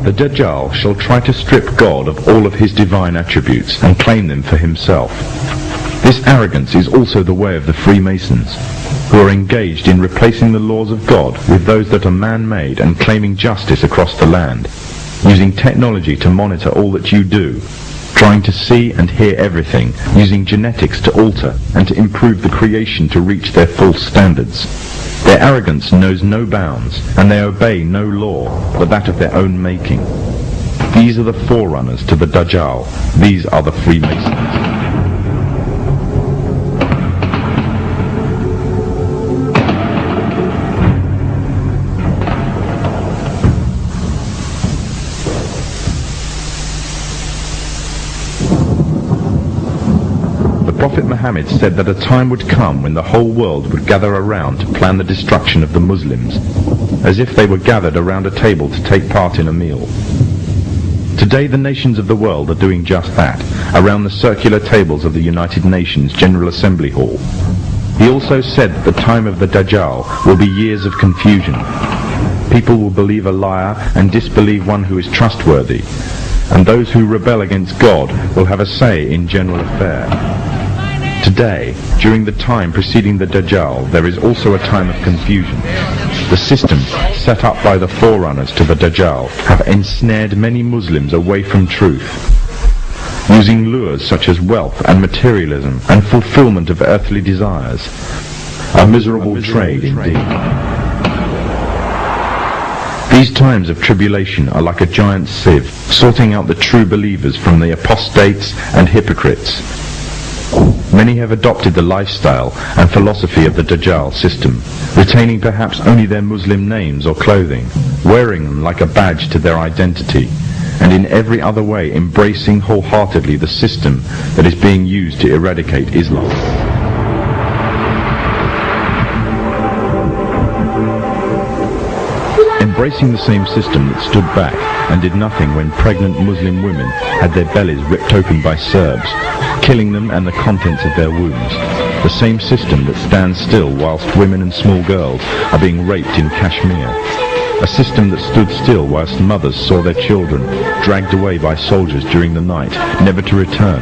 The Dajjal shall try to strip God of all of his divine attributes and claim them for himself. This arrogance is also the way of the Freemasons, who are engaged in replacing the laws of God with those that are man-made and claiming justice across the land, using technology to monitor all that you do, trying to see and hear everything, using genetics to alter and to improve the creation to reach their false standards. Their arrogance knows no bounds, and they obey no law but that of their own making. These are the forerunners to the Dajjal. These are the Freemasons. Prophet Muhammad said that a time would come when the whole world would gather around to plan the destruction of the Muslims, as if they were gathered around a table to take part in a meal. Today the nations of the world are doing just that, around the circular tables of the United Nations General Assembly Hall. He also said that the time of the Dajjal will be years of confusion. People will believe a liar and disbelieve one who is trustworthy, and those who rebel against God will have a say in general affairs. Today, during the time preceding the Dajjal, there is also a time of confusion. The systems set up by the forerunners to the Dajjal have ensnared many Muslims away from truth, using lures such as wealth and materialism and fulfillment of earthly desires. A miserable trade indeed. These times of tribulation are like a giant sieve, sorting out the true believers from the apostates and hypocrites. Many have adopted the lifestyle and philosophy of the Dajjal system, retaining perhaps only their Muslim names or clothing, wearing them like a badge to their identity, and in every other way embracing wholeheartedly the system that is being used to eradicate Islam. Embracing the same system that stood back and did nothing when pregnant Muslim women had their bellies ripped open by Serbs, killing them and the contents of their wombs. The same system that stands still whilst women and small girls are being raped in Kashmir. A system that stood still whilst mothers saw their children dragged away by soldiers during the night, never to return,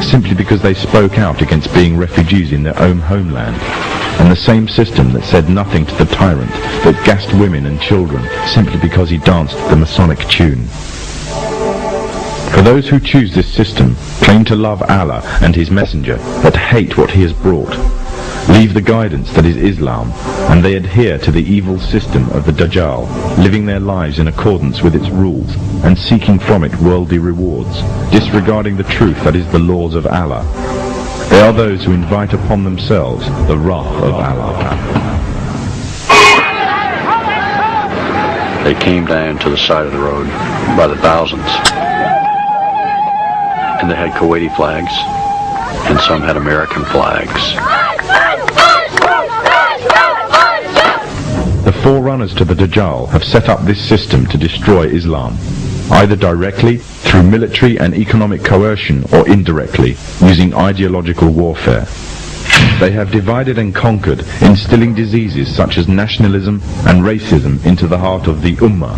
simply because they spoke out against being refugees in their own homeland. And the same system that said nothing to the tyrant, that gassed women and children simply because he danced the Masonic tune. For those who choose this system, claim to love Allah and His Messenger, but hate what He has brought, leave the guidance that is Islam, and they adhere to the evil system of the Dajjal, living their lives in accordance with its rules, and seeking from it worldly rewards, disregarding the truth that is the laws of Allah. They are those who invite upon themselves the wrath of Allah. They came down to the side of the road by the thousands. And they had Kuwaiti flags, and some had American flags. The forerunners to the Dajjal have set up this system to destroy Islam, either directly, through military and economic coercion, or indirectly, using ideological warfare. They have divided and conquered, instilling diseases such as nationalism and racism into the heart of the Ummah.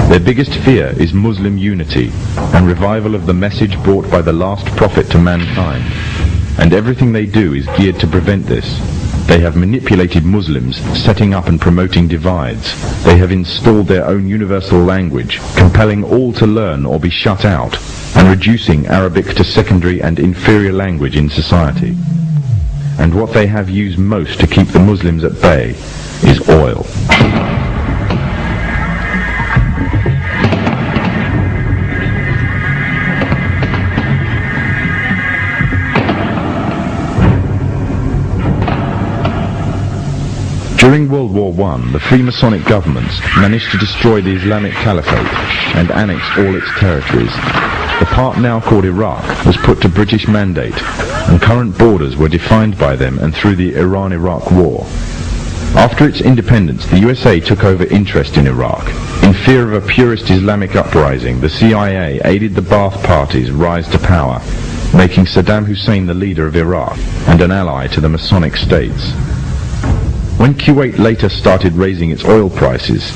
Their biggest fear is Muslim unity and revival of the message brought by the last prophet to mankind, and everything they do is geared to prevent this. They have manipulated Muslims, setting up and promoting divides. They have installed their own universal language, compelling all to learn or be shut out, and reducing Arabic to secondary and inferior language in society. And what they have used most to keep the Muslims at bay is oil. During World War I, the Freemasonic governments managed to destroy the Islamic Caliphate and annex all its territories. The part now called Iraq was put to British mandate, and current borders were defined by them and through the Iran-Iraq War. After its independence, the USA took over interest in Iraq. In fear of a purist Islamic uprising, the CIA aided the Ba'ath Party's rise to power, making Saddam Hussein the leader of Iraq and an ally to the Masonic states. When Kuwait later started raising its oil prices,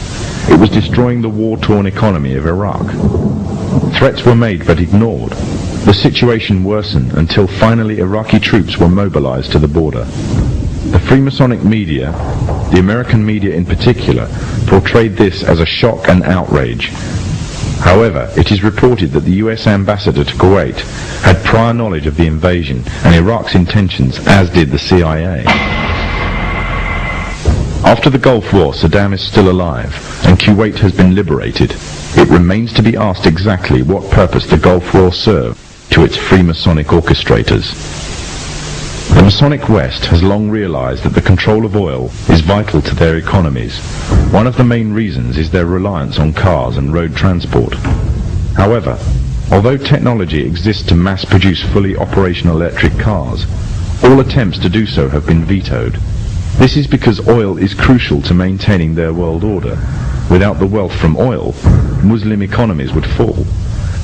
it was destroying the war-torn economy of Iraq. Threats were made but ignored. The situation worsened until finally Iraqi troops were mobilized to the border. The Freemasonic media, the American media in particular, portrayed this as a shock and outrage. However, it is reported that the US ambassador to Kuwait had prior knowledge of the invasion and Iraq's intentions, as did the CIA. After the Gulf War, Saddam is still alive, and Kuwait has been liberated. It remains to be asked exactly what purpose the Gulf War served to its Freemasonic orchestrators. The Masonic West has long realized that the control of oil is vital to their economies. One of the main reasons is their reliance on cars and road transport. However, although technology exists to mass-produce fully operational electric cars, all attempts to do so have been vetoed. This is because oil is crucial to maintaining their world order. Without the wealth from oil, Muslim economies would fall.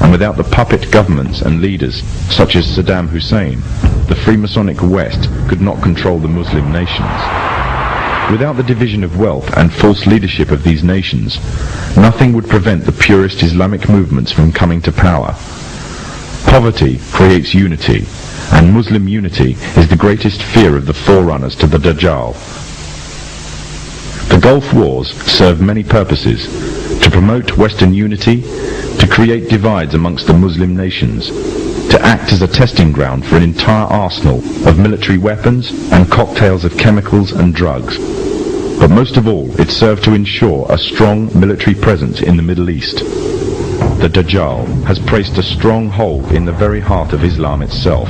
And without the puppet governments and leaders, such as Saddam Hussein, the Freemasonic West could not control the Muslim nations. Without the division of wealth and false leadership of these nations, nothing would prevent the purist Islamic movements from coming to power. Poverty creates unity, and Muslim unity is the greatest fear of the forerunners to the Dajjal. The Gulf Wars serve many purposes: to promote Western unity, to create divides amongst the Muslim nations, to act as a testing ground for an entire arsenal of military weapons and cocktails of chemicals and drugs. But most of all, it served to ensure a strong military presence in the Middle East. The Dajjal has placed a strong hold in the very heart of Islam itself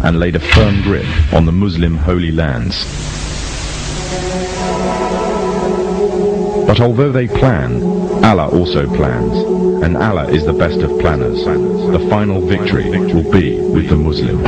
and laid a firm grip on the Muslim holy lands. But although they plan, Allah also plans, and Allah is the best of planners. The final victory will be with the Muslims.